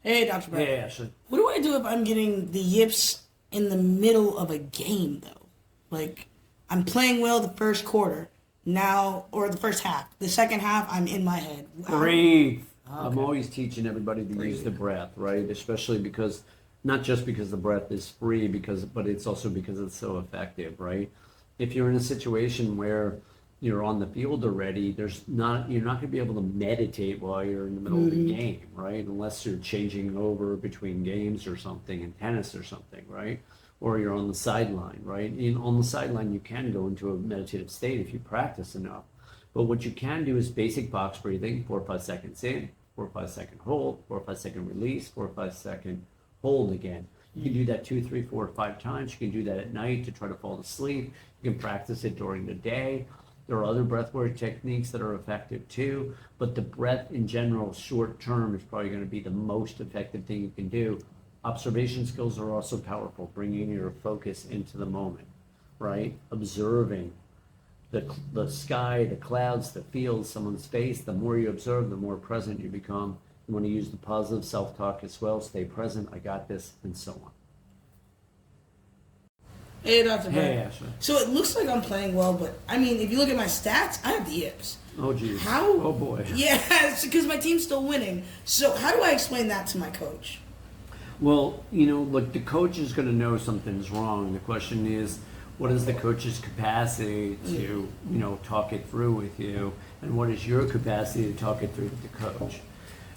Hey, Dr. Brett. Hey, Ashley. What do I do if I'm getting the yips in the middle of a game, though? Like, I'm playing well the first quarter now, or the first half. The second half, I'm in my head. Breathe. I'm Okay. always teaching everybody to use Breathe. the breath, right? Especially because, not just because the breath is free, but it's also because it's so effective, right? If you're in a situation where you're on the field already, you're not going to be able to meditate while you're in the middle of the game, right? Unless you're changing over between games or something in tennis or something, right? Or you're on the sideline, right? On the sideline, you can go into a meditative state if you practice enough. But what you can do is basic box breathing, 4 or 5 seconds in, 4 or 5 second hold, 4 or 5 second release, 4 or 5 second hold again. You can do that 2, 3, 4, 5 times. You can do that at night to try to fall asleep. You can practice it during the day. There are other breathwork techniques that are effective too, but the breath in general, short term, is probably going to be the most effective thing you can do. Observation skills are also powerful, bringing your focus into the moment, right? Observing the sky, the clouds, the fields, someone's face. The more you observe, the more present you become. You want to use the positive self-talk as well. Stay present, I got this, and so on. Hey, Dr. Hey, Brett. Ashley. So it looks like I'm playing well, but I mean, if you look at my stats, I have the yips. Oh, geez. How? Oh, boy. Yeah, it's because my team's still winning. So how do I explain that to my coach? Well, look, the coach is going to know something's wrong. The question is, what is the coach's capacity to, talk it through with you? And what is your capacity to talk it through with the coach?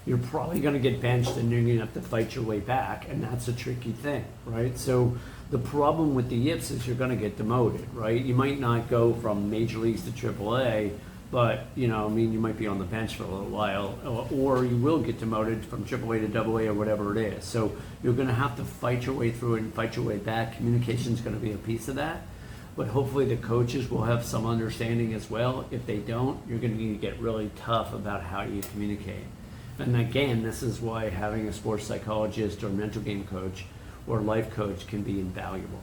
You're probably going to get benched and you're going to have to fight your way back. And that's a tricky thing, right? So the problem with the yips is you're going to get demoted, right? You might not go from major leagues to AAA, but, you might be on the bench for a little while, or you will get demoted from AAA to AA or whatever it is. So you're going to have to fight your way through it and fight your way back. Communication is going to be a piece of that. But hopefully the coaches will have some understanding as well. If they don't, you're going to need to get really tough about how you communicate. And again, this is why having a sports psychologist or mental game coach or life coach can be invaluable.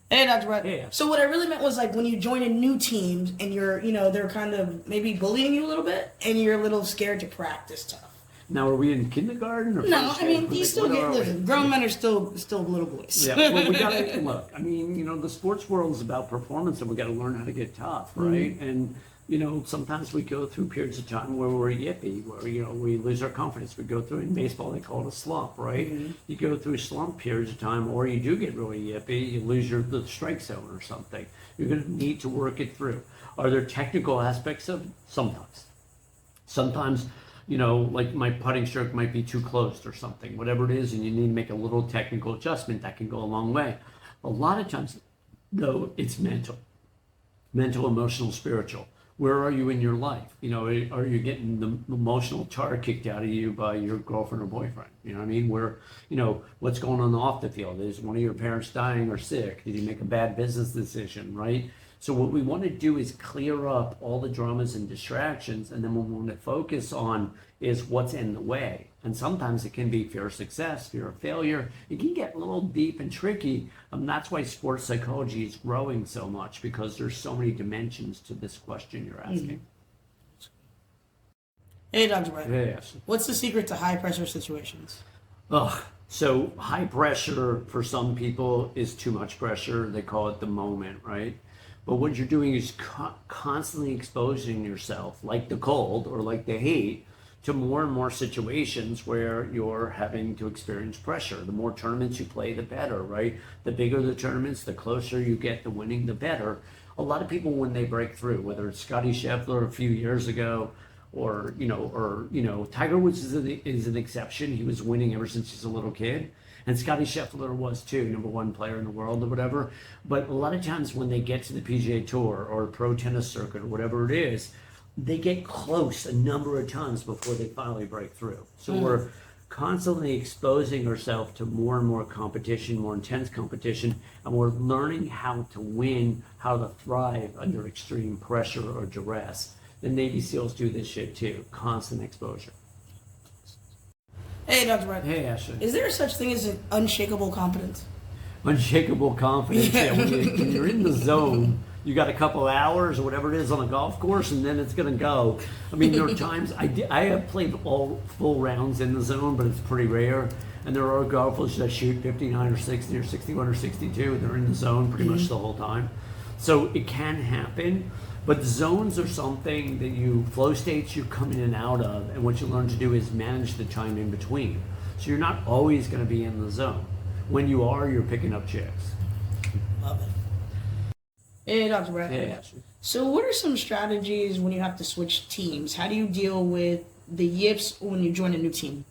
Hey, Dr. Brett. Yeah. So what I really meant was like when you join a new team and you're, they're kind of maybe bullying you a little bit and you're a little scared to practice tough. Now, are we in kindergarten or No, first I mean, grade? you still What get, are we? listen, grown men are still little boys. Yeah, well, we gotta look. I mean, the sports world is about performance, and we got to learn how to get tough, right? And sometimes we go through periods of time where we're yippy, where we lose our confidence. We go through in baseball, they call it a slump, right? You go through slump periods of time, or you do get really yippy, you lose the strike zone or something. You're going to need to work it through. Are there technical aspects of it? Sometimes, like my putting stroke might be too closed or something, whatever it is, and you need to make a little technical adjustment that can go a long way. A lot of times, though, it's mental, emotional, spiritual. Where are you in your life? Are you getting the emotional tar kicked out of you by your girlfriend or boyfriend? You know what I mean? Where, what's going on off the field? Is one of your parents dying or sick? Did you make a bad business decision, right? So what we want to do is clear up all the dramas and distractions, and then what we want to focus on is what's in the way. And sometimes it can be fear of success, fear of failure. It can get a little deep and tricky. That's why sports psychology is growing so much, because there's so many dimensions to this question you're asking. Hey, Dr. Brett. Yes. What's the secret to high pressure situations? So high pressure for some people is too much pressure. They call it the moment, right? But what you're doing is constantly exposing yourself, like the cold or like the heat, to more and more situations where you're having to experience pressure. The more tournaments you play, the better, right? The bigger the tournaments, the closer you get to winning, the better. A lot of people, when they break through, whether it's Scotty Scheffler a few years ago, or Tiger Woods is an exception. He was winning ever since he's a little kid. And Scotty Scheffler was too, #1 player in the world or whatever. But a lot of times when they get to the PGA Tour or pro tennis circuit or whatever it is, they get close a number of times before they finally break through. So we're constantly exposing ourselves to more and more competition, more intense competition, and we're learning how to win, how to thrive under extreme pressure or duress. The Navy SEALs do this shit too, constant exposure. Hey, Dr. Brett. Hey, Ashley. Is there such thing as an unshakable competence? Unshakable confidence. Yeah. Yeah, when you're in the zone, you got a couple of hours or whatever it is on a golf course, and then it's going to go. I mean, there are times I have played all full rounds in the zone, but it's pretty rare. And there are golfers that shoot 59 or 60 or 61 or 62, and they're in the zone pretty much the whole time. So it can happen, but zones are something that flow states you come in and out of, and what you learn to do is manage the time in between. So you're not always going to be in the zone. When you are, you're picking up chicks. Love it. Hey, Dr. Brett. Hey, Ashley. So what are some strategies when you have to switch teams? How do you deal with the yips when you join a new team?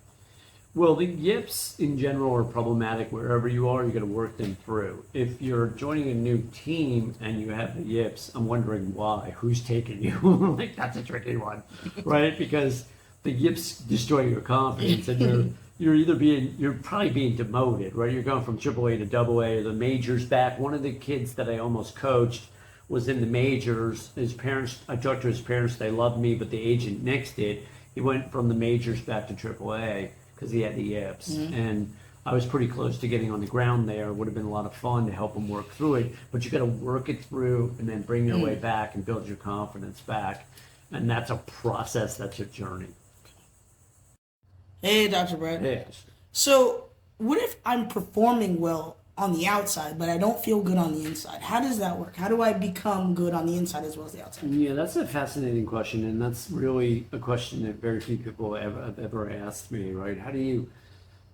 Well, the yips in general are problematic wherever you are. You got to work them through. If you're joining a new team and you have the yips, I'm wondering why. Who's taking you? Like, that's a tricky one, right? Because the yips destroy your confidence, and you're probably being demoted, right? You're going from AAA to AA, or the majors back. One of the kids that I almost coached was in the majors. His parents, I talked to his parents, they loved me, but the agent nixed it. He went from the majors back to AAA because he had the yips. And I was pretty close to getting on the ground there. It would have been a lot of fun to help him work through it, but you got to work it through and then bring your way back and build your confidence back. And that's a process, that's a journey. Hey, Dr. Brett. Hey. So what if I'm performing well on the outside, but I don't feel good on the inside? How does that work? How do I become good on the inside as well as the outside? Yeah, that's a fascinating question, and that's really a question that very few people have ever asked me, right? How do you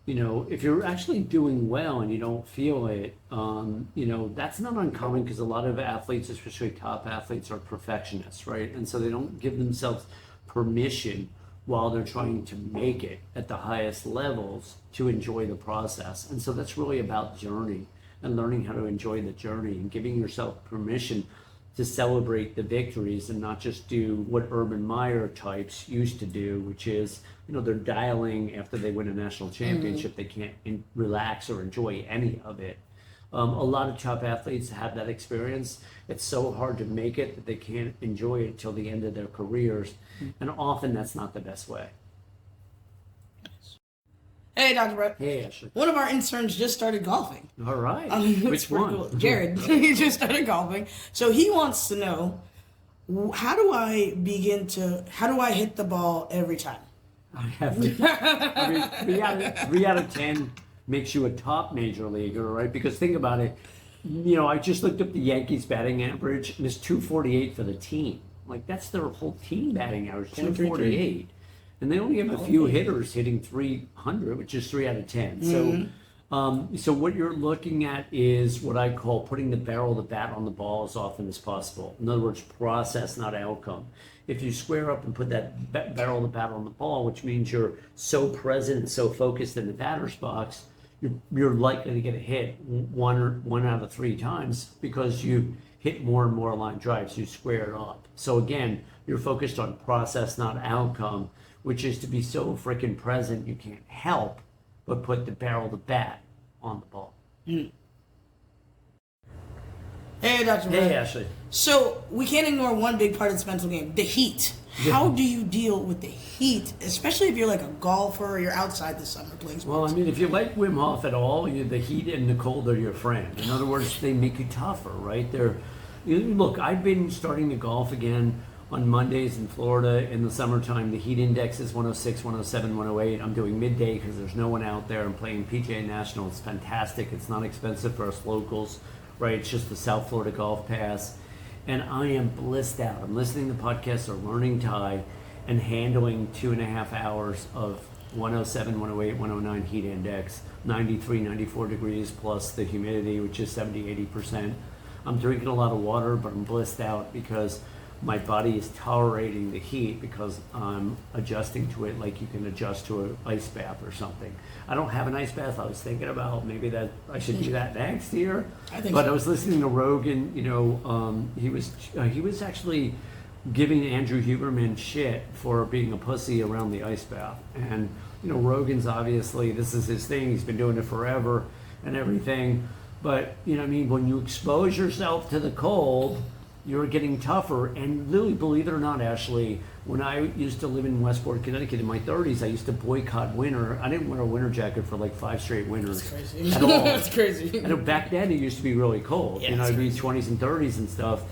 if you're actually doing well and you don't feel it, that's not uncommon because a lot of athletes, especially top athletes, are perfectionists, right? And so they don't give themselves permission while they're trying to make it at the highest levels to enjoy the process. And so that's really about journey and learning how to enjoy the journey and giving yourself permission to celebrate the victories and not just do what Urban Meyer types used to do, which is, they're dialing after they win a national championship. They can't relax or enjoy any of it. A lot of top athletes have that experience. It's so hard to make it that they can't enjoy it till the end of their careers. And often that's not the best way. Hey, Dr. Brett. Hey, Ashley. One of our interns just started golfing. All right. Which one? Cool. Jared. He just started golfing. So he wants to know, how do I hit the ball every time? I mean, 3 out of 10 makes you a top major leaguer, right? Because think about it. I just looked up the Yankees batting average, and it's 248 for the team. Like, that's their whole team batting average, 248. And they only have a few hitters hitting 300, which is 3 out of 10. So what you're looking at is what I call putting the barrel of the bat on the ball as often as possible. In other words, process, not outcome. If you square up and put that barrel of the bat on the ball, which means you're so present and so focused in the batter's box, you're likely to get a hit one out of 3 times because you hit more and more line drives. You square it up. So again, you're focused on process, not outcome, which is to be so freaking present you can't help but put the barrel of the bat on the ball. Hey, Dr. Hey, Brett. Ashley. So we can't ignore one big part of this mental game, the heat. How do you deal with the heat, especially if you're like a golfer or you're outside the summer playing sports? Well, I mean, if you like Wim Hof at all, the heat and the cold are your friend. In other words, they make you tougher, right? Look, I've been starting to golf again on Mondays in Florida in the summertime. The heat index is 106, 107, 108. I'm doing midday because there's no one out there. I'm playing PGA National. It's fantastic. It's not expensive for us locals, right? It's just the South Florida Golf Pass. And I am blissed out. I'm listening to podcasts or learning Thai and handling 2.5 hours of 107, 108, 109 heat index, 93, 94 degrees plus the humidity, which is 70, 80%. I'm drinking a lot of water, but I'm blissed out because my body is tolerating the heat because I'm adjusting to it like you can adjust to an ice bath or something. I don't have an ice bath. I was thinking about maybe that I should do that next year. But I was listening to Rogan. He was actually giving Andrew Huberman shit for being a pussy around the ice bath. And Rogan's obviously, this is his thing. He's been doing it forever and everything. But when you expose yourself to the cold, you're getting tougher. And literally, believe it or not, Ashley, when I used to live in Westport, Connecticut in my 30s, I used to boycott winter. I didn't wear a winter jacket for like 5 straight winters. That's crazy. At all. That's crazy. And back then, it used to be really cold. Yeah, It'd be 20s and 30s and stuff.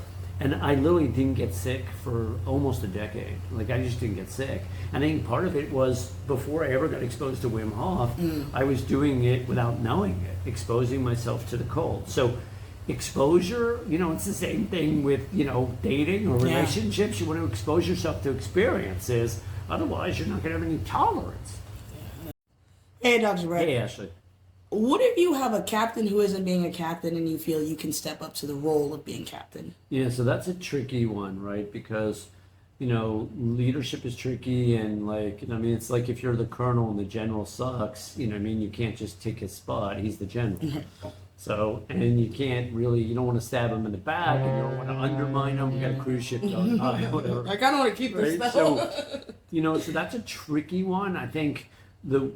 And I literally didn't get sick for almost a decade. Like, I just didn't get sick. And I think part of it was before I ever got exposed to Wim Hof, I was doing it without knowing it, exposing myself to the cold. So exposure, it's the same thing with, dating or relationships. You want to expose yourself to experiences. Otherwise, you're not going to have any tolerance. Hey, Dr. Brett. Hey, Ashley. What if you have a captain who isn't being a captain and you feel you can step up to the role of being captain? Yeah, so that's a tricky one, right? Because, leadership is tricky, and it's like if you're the colonel and the general sucks, you can't just take his spot. He's the general. So, and you can't really, you don't want to stab him in the back, and you don't want to undermine him. You got a cruise ship going by, whatever. I kind of want to keep this Right? though. So that's a tricky one. I think the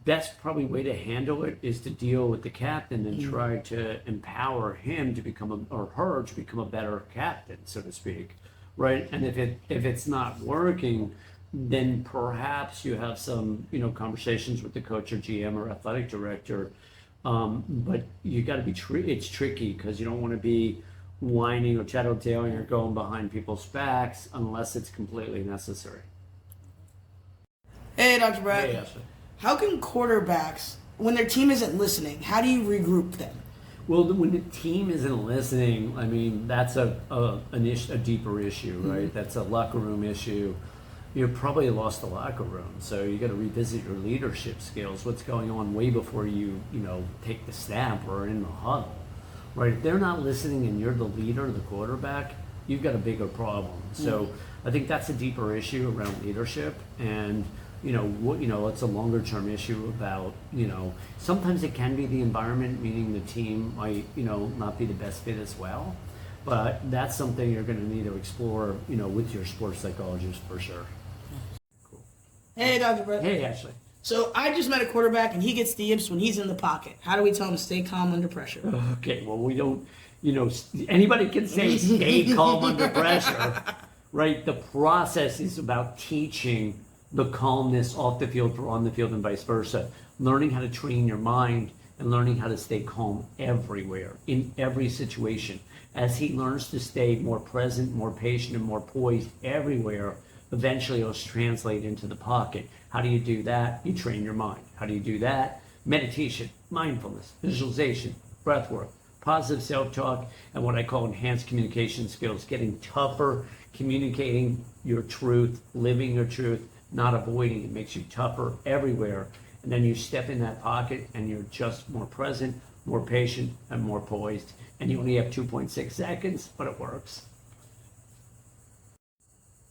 best probably way to handle it is to deal with the captain and try to empower him to become or her to become a better captain, so to speak, right? And if it's not working, then perhaps you have some conversations with the coach or GM or athletic director. But you got to be it's tricky because you don't want to be whining or tattletaling or going behind people's backs unless it's completely necessary. Hey, Dr. Brett. Hey, Ashley. How can quarterbacks, when their team isn't listening, how do you regroup them? Well, when the team isn't listening, that's a deeper issue, right? That's a locker room issue. You've probably lost the locker room, so you got to revisit your leadership skills. What's going on way before you take the snap or in the huddle, right? If they're not listening and you're the leader, the quarterback, you've got a bigger problem. So I think that's a deeper issue around leadership, and it's a longer term issue about, sometimes it can be the environment, meaning the team might, not be the best fit as well. But that's something you're going to need to explore, with your sports psychologist for sure. Cool. Hey, Dr. Brett. Hey, Ashley. So I just met a quarterback and he gets the yips when he's in the pocket. How do we tell him to stay calm under pressure? Okay, well, we don't, anybody can say stay calm under pressure, right? The process is about teaching the calmness off the field or on the field and vice versa. Learning how to train your mind and learning how to stay calm everywhere, in every situation. As he learns to stay more present, more patient, and more poised everywhere, eventually it'll translate into the pocket. How do you do that? You train your mind. How do you do that? Meditation, mindfulness, visualization, breath work, positive self-talk, and what I call enhanced communication skills, getting tougher, communicating your truth, living your truth, not avoiding it. Makes you tougher everywhere. And then you step in that pocket and you're just more present, more patient, and more poised. And you only have 2.6 seconds, but it works.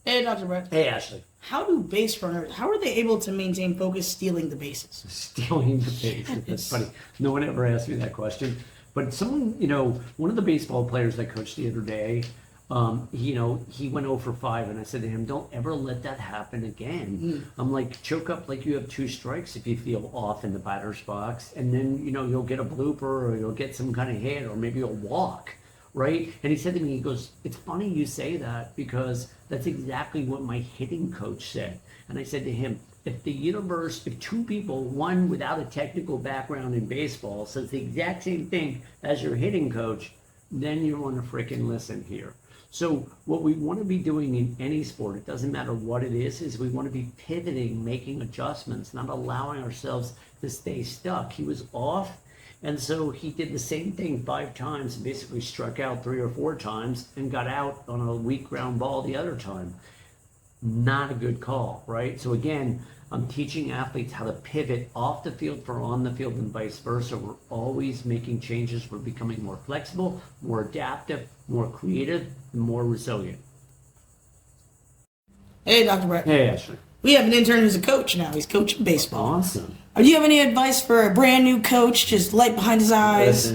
Hey, Dr. Brett. Hey, Ashley. How do base runners, how are they able to maintain focus stealing the bases? Stealing the bases. That's funny. No one ever asked me that question. But someone, one of the baseball players I coached the other day, he went 0 for 5, and I said to him, don't ever let that happen again. I'm like, choke up like you have 2 strikes if you feel off in the batter's box, and then, you'll get a blooper or you'll get some kind of hit or maybe you'll walk, right? And he said to me, he goes, it's funny you say that because that's exactly what my hitting coach said. And I said to him, if 2 people, one without a technical background in baseball, says the exact same thing as your hitting coach, then you want to frickin' listen here. So what we want to be doing in any sport, it doesn't matter what it is we want to be pivoting, making adjustments, not allowing ourselves to stay stuck. He was off, and so he did the same thing 5 times, and basically struck out 3 or 4 times and got out on a weak ground ball the other time. Not a good call, right? So again, I'm teaching athletes how to pivot off the field for on the field and vice versa. We're always making changes. We're becoming more flexible, more adaptive, more creative, and more resilient. Hey, Dr. Brett. Hey, Ashley. We have an intern who's a coach now. He's coaching baseball. Awesome. Do you have any advice for a brand new coach, just light behind his eyes?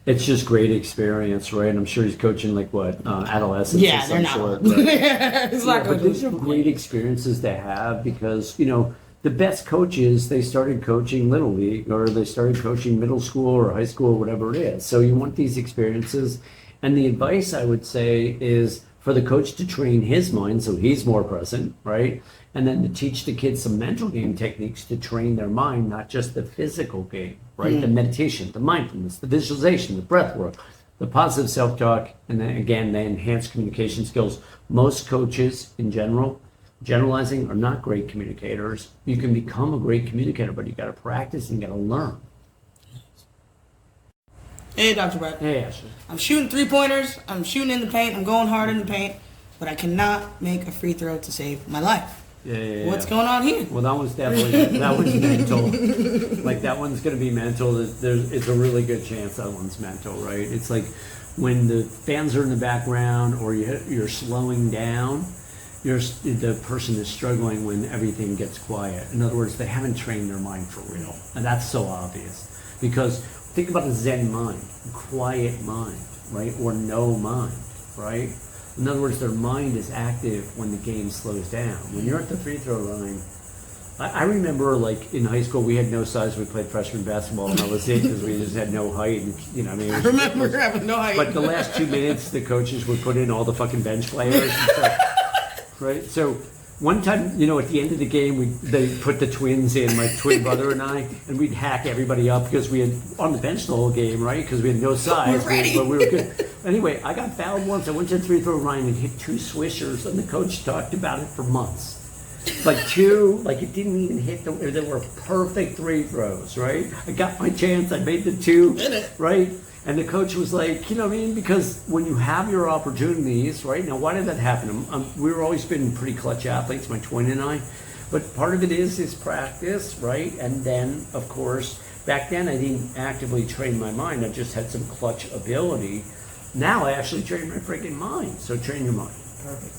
It's just great experience, right? I'm sure he's coaching adolescents. Yeah, they're not. Sort, right? It's not But these are great experiences to have because, the best coaches, they started coaching Little League or they started coaching middle school or high school, whatever it is. So you want these experiences. And the advice I would say is for the coach to train his mind so he's more present, right? And then to teach the kids some mental game techniques to train their mind, not just the physical game, right? The meditation, the mindfulness, the visualization, the breath work, the positive self-talk, and then again, the enhanced communication skills. Most coaches in general, generalizing, are not great communicators. You can become a great communicator, but you got to practice and you got to learn. Hey, Dr. Brett. Hey, Ashley. I'm shooting 3-pointers. I'm shooting in the paint. I'm going hard in the paint. But I cannot make a free throw to save my life. Yeah. What's going on here? Well, that one's definitely, that one's mental. Like, that one's going to be mental. It's a really good chance that one's mental, right? It's like when the fans are in the background or you're slowing down, the person is struggling when everything gets quiet. In other words, they haven't trained their mind for real. And that's so obvious. Because think about a Zen mind, a quiet mind, right? Or no mind, right? In other words, their mind is active when the game slows down. When you're at the free throw line, I remember, like, in high school, we had no size. We played freshman basketball, and that was it because we just had no height. And, you know, I mean, I remember having no height. But the last 2 minutes, the coaches would put in all the fucking bench players and stuff, right? So one time, you know, at the end of the game, they put the twins in, my twin brother and I, and we'd hack everybody up because we had on the bench the whole game, right? Because we had no size, but we were good. Anyway, I got fouled once. I went to the free throw line and hit 2 swishers, and the coach talked about it for months. Like it didn't even hit they were perfect free throws, right? I got my chance. I made the 2, right? And the coach was like, you know what I mean? Because when you have your opportunities, right? Now, why did that happen? We were always been pretty clutch athletes, my twin and I. But part of it is practice, right? And then, of course, back then I didn't actively train my mind. I just had some clutch ability. Now I actually train my freaking mind. So train your mind. Perfect.